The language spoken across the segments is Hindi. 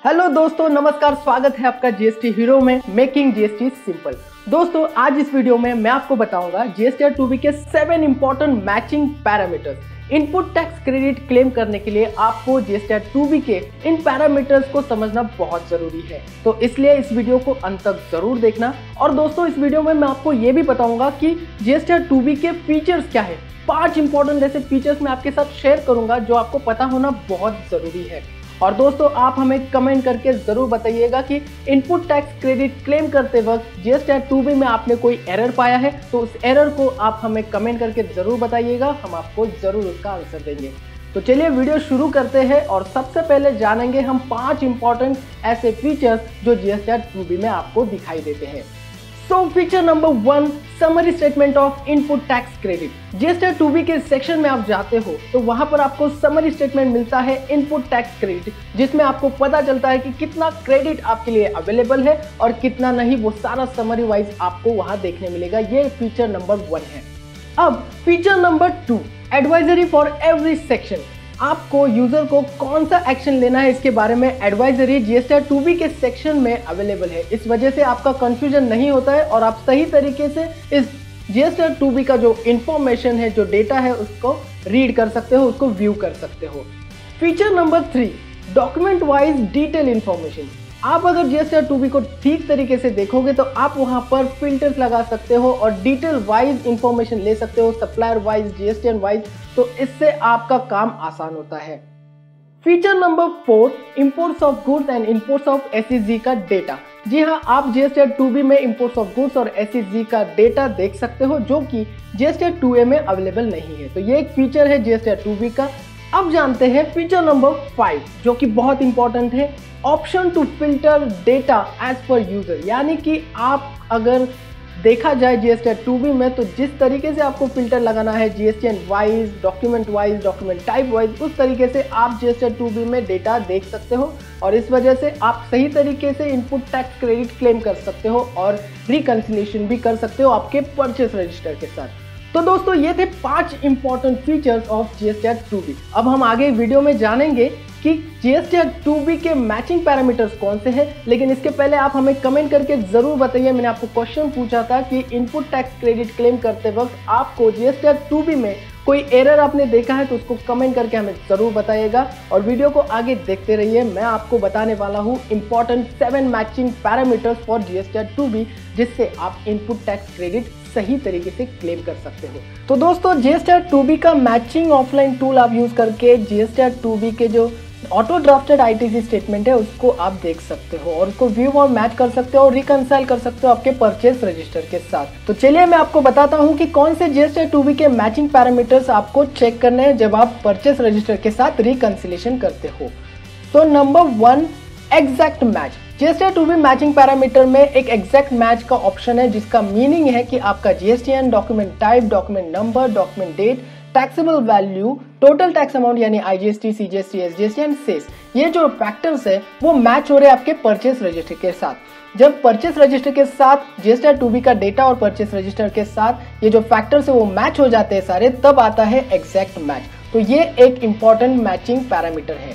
हेलो दोस्तों, नमस्कार। स्वागत है आपका जीएसटी हीरो में, मेकिंग जीएसटी सिंपल। दोस्तों, आज इस वीडियो में मैं आपको बताऊंगा जीएसटीआर 2B के 7 important matching parameters. Input tax credit claim करने के लिए आपको जीएसटीआर 2B के इन पैरामीटर्स को समझना बहुत जरूरी है, तो इसलिए इस वीडियो को अंत तक जरूर देखना। और दोस्तों, इस वीडियो में मैं आपको ये भी बताऊंगा कि जीएसटीआर 2B के फीचर्स क्या है। 5 इंपॉर्टेंट ऐसे फीचर्स मैं आपके साथ शेयर करूंगा जो आपको पता होना बहुत जरूरी है। और दोस्तों, आप हमें कमेंट करके जरूर बताइएगा कि इनपुट टैक्स क्रेडिट क्लेम करते वक्त जीएसटीआर 2B में आपने कोई एरर पाया है, तो उस एरर को आप हमें कमेंट करके जरूर बताइएगा, हम आपको जरूर उसका आंसर देंगे। तो चलिए वीडियो शुरू करते हैं और सबसे पहले जानेंगे हम 5 इंपॉर्टेंट ऐसे फीचर्स जो जीएसटीआर 2B में आपको दिखाई देते हैं। So feature number 1, summary statement of input tax credit. GSTR 2B के सेक्शन में आप जाते हो तो वहां पर आपको समरी स्टेटमेंट मिलता है इनपुट टैक्स क्रेडिट, जिसमें आपको पता चलता है कि कितना क्रेडिट आपके लिए अवेलेबल है और कितना नहीं, वो सारा समरी वाइज आपको वहां देखने मिलेगा। ये फीचर नंबर 1 है। अब feature number 2, advisory for every section. आपको यूजर को कौन सा एक्शन लेना है इसके बारे में एडवाइजरी जीएसटीआर 2B के सेक्शन में अवेलेबल है। इस वजह से आपका कंफ्यूजन नहीं होता है और आप सही तरीके से इस जीएसटीआर 2B का जो इंफॉर्मेशन है, जो डेटा है, उसको रीड कर सकते हो, उसको व्यू कर सकते हो। Feature number 3, document wise detail information. आप अगर जीएसटीआर 2B को ठीक तरीके से देखोगे तो आप वहां पर फिल्टर्स लगा सकते हो और डिटेल वाइज इंफॉर्मेशन ले सकते हो, सप्लायर वाइज, जीएसटीएन वाइज, तो इससे आपका काम आसान होता है। Feature number 4, imports of goods and imports of SEZ का डेटा। जी हाँ, आप जीएसटीआर 2B में इंपोर्ट्स ऑफ गुड्स और एसईजी का डेटा देख सकते हो, जो कि जीएसटीआर 2A में अवेलेबल नहीं है। तो ये एक फीचर है जीएसटीआर 2B का। अब जानते हैं फीचर नंबर 5, जो कि बहुत इंपॉर्टेंट है, option to filter data as per user. यानी कि आप अगर देखा जाए जीएसटीआर 2B में तो जिस तरीके से आपको फिल्टर लगाना है GSTN wise, document type wise, उस तरीके से आप जीएसटीआर 2B में डेटा देख सकते हो और इस वजह से आप सही तरीके से इनपुट टैक्स क्रेडिट क्लेम कर सकते हो और रिकंसिलिएशन भी कर सकते हो आपके परचेस रजिस्टर के साथ। तो दोस्तों, ये थे 5 important features of GSTR 2B। अब हम आगे वीडियो में जानेंगे कि जीएसटीआर 2B के मैचिंग पैरामीटर्स कौन से हैं, लेकिन इसके पहले आप हमें कमेंट करके जरूर बताइए। मैंने आपको क्वेश्चन पूछा था कि इनपुट टैक्स क्रेडिट क्लेम करते वक्त आपको जीएसटीआर 2B में कोई एरर आपने देखा है तो उसको कमेंट करके हमें जरूर बताइएगा और वीडियो को आगे देखते रहिए। मैं आपको बताने वाला हूँ important 7 matching parameters for GSTR 2B, जिससे आप इनपुट टैक्स क्रेडिट सही तरीके से क्लेम कर सकते हो। तो दोस्तों, जीएसटीआर 2B का मैचिंग ऑफलाइन टूल आप यूज करके जीएसटीआर 2B के जो ऑटो ड्राफ्टेड आईटीसी स्टेटमेंट है उसको आप देख सकते हो और उसको व्यू और मैच कर सकते हो और रिकंसाइल कर सकते हो आपके परचेस रजिस्टर के साथ। तो चलिए मैं आपको बताता हूं कि कौन से जीएसटीआर 2B के मैचिंग पैरामीटर्स आपको चेक करने हैं जब आप परचेस रजिस्टर के साथ रिकंसिलिएशन करते हो। तो number 1, exact match. GSTR 2B matching parameter में एक एग्जैक्ट मैच का ऑप्शन है, जिसका मीनिंग है कि आपका GSTN, document type, document number, document date, taxable value, total tax amount यानी IGST, CGST, SGST and cess, ये जो फैक्टर्स है वो मैच हो रहे हैं आपके परचेस रजिस्टर के साथ। जब परचेस रजिस्टर के साथ जीएसटीआर 2B का डेटा और परचेस रजिस्टर के साथ ये जो फैक्टर्स है वो मैच हो जाते हैं सारे, तब आता है एग्जैक्ट मैच। तो ये एक इंपॉर्टेंट मैचिंग पैरामीटर है।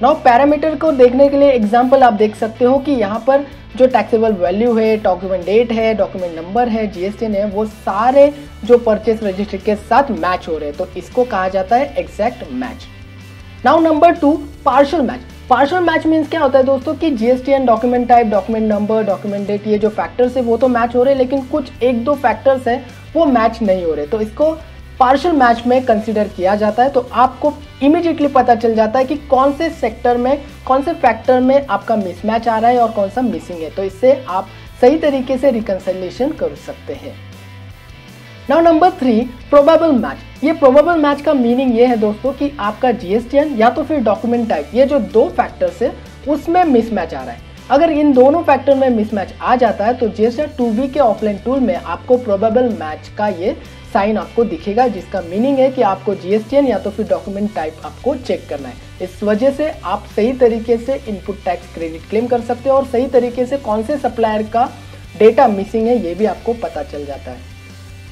नाउ पैरामीटर को देखने के लिए एग्जांपल आप देख सकते हो कि यहाँ पर जो टैक्सेबल वैल्यू है, डॉक्यूमेंट डेट है, डॉक्यूमेंट नंबर है, जीएसटीएन है, वो सारे जो परचेस रजिस्टर के साथ मैच हो रहे हैं, तो इसको कहा जाता है exact match. Now number 2, partial match. Partial match means क्या होता है दोस्तों कि GSTN, document type, document number, document date, ये जो फैक्टर्स है वो तो मैच हो रहे हैं, लेकिन कुछ 1-2 फैक्टर्स है वो मैच नहीं हो रहे, तो इसको पार्शियल मैच में कंसीडर किया जाता है। तो आपको इमीडिएटली पता चल जाता है कि कौन से सेक्टर में, कौन से फैक्टर में आपका मिसमैच आ रहा है और कौन सा मिसिंग है, तो इससे आप सही तरीके से रिकंसिलिएशन कर सकते हैं। Now number 3, probable match. ये प्रोबेबल मैच का मीनिंग ये है दोस्तों कि आपका जीएसटीएन या तो फिर डॉक्यूमेंट टाइप, ये जो 2 फैक्टर्स है उसमें मिसमैच आ रहा है। अगर इन दोनों फैक्टर में मिसमैच आ जाता है तो जीएसटीआर 2B के ऑफलाइन टूल में आपको प्रोबेबल मैच का ये साइन आपको दिखेगा, जिसका मीनिंग है कि आपको जीएसटीएन या तो फिर डॉक्यूमेंट टाइप आपको चेक करना है। इस वजह से आप सही तरीके से इनपुट टैक्स क्रेडिट क्लेम कर सकते हो और सही तरीके से कौन से सप्लायर का डेटा मिसिंग है ये भी आपको पता चल जाता है।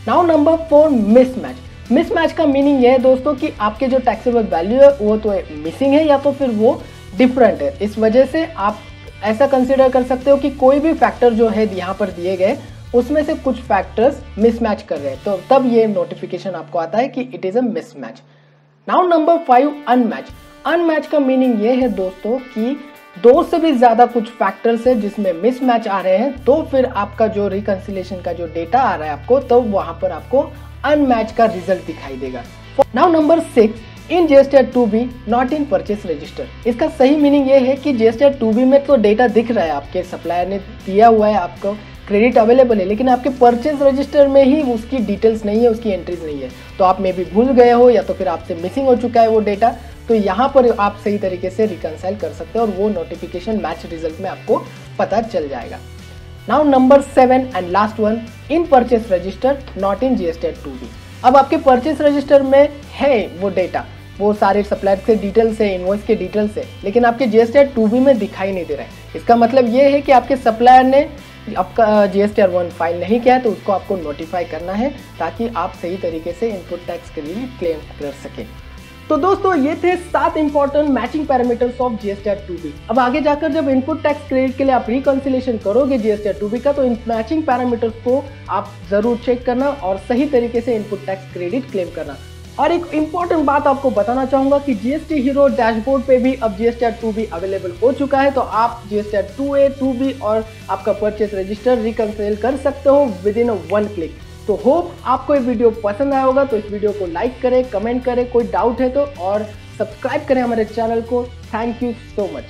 Now number 4, mismatch. मिसमैच का मीनिंग ये है दोस्तों कि आपके जो टैक्सेबल वैल्यू है वो तो मिसिंग है या तो फिर वो डिफरेंट है। इस वजह से आप ऐसा कंसिडर कर सकते हो कि कोई भी फैक्टर जो है यहाँ पर दिए गए उसमें से कुछ फैक्टर्स मिसमैच कर रहे हैं, तो तब ये नोटिफिकेशन आपको आता है कि it is a mismatch. Now number 5, unmatch. Unmatch का मीनिंग ये है दोस्तों कि दो से भी ज्यादा कुछ फैक्टर्स है जिसमें मिसमैच आ रहे हैं, तो फिर आपका जो रिकंसिलेशन का जो डेटा आ रहा है आपको, तो वहां पर आपको अनमैच का रिजल्ट दिखाई देगा। Now number 6, in GSTR 2B not in purchase register. इसका सही मीनिंग ये है कि GSTR 2B में तो डेटा दिख रहा है, आपके सप्लायर ने दिया हुआ है, आपको क्रेडिट अवेलेबल है, लेकिन आपके परचेज रजिस्टर में ही उसकी डिटेल्स नहीं है, उसकी एंट्रीज नहीं है। तो आप मे भी भूल गए हो या तो फिर आपसे मिसिंग हो चुका है वो डेटा, तो यहाँ पर आप सही तरीके से रिकंसाइल कर सकते हो और वो नोटिफिकेशन मैच रिजल्ट में आपको पता चल जाएगा। Now number 7 and last one, in purchase register not in GSTR 2B। अब आपके परचेस रजिस्टर में है वो डेटा, वो सारे सप्लायर के डिटेल्स है, इनवॉइस के डिटेल्स है, लेकिन आपके GSTR 2B में दिखाई नहीं दे रहा है। इसका मतलब ये है कि आपके सप्लायर ने आपका GSTR 1 फाइल नहीं किया है, तो उसको आपको नोटिफाई करना है ताकि आप सही तरीके से इनपुट टैक्स क्रेडिट क्लेम कर सकें। तो दोस्तों ये थे 7 important matching parameters of GSTR 2B। अब आगे जाकर जब इनपुट टैक्स क्रेडिट के लिए आप रिकंसिलेशन करोगे GSTR 2B का, तो इन मैचिंग पैरामीटर्स को आप जरूर चेक करना और सही तरीके से इनपुट टैक्स क्रेडिट क्लेम करना। और एक इंपॉर्टेंट बात आपको बताना चाहूंगा कि GST हीरो डैशबोर्ड पे भी अब GSTR 2B अवेलेबल हो चुका है, तो आप GSTR 2A 2B और आपका परचेस रजिस्टर रिकंसिल कर सकते हो विद इन 1 क्लिक। तो होप आपको ये वीडियो पसंद आया होगा, तो इस वीडियो को लाइक करें, कमेंट करें, कोई डाउट है तो, और सब्सक्राइब करें हमारे चैनल को। Thank you so much.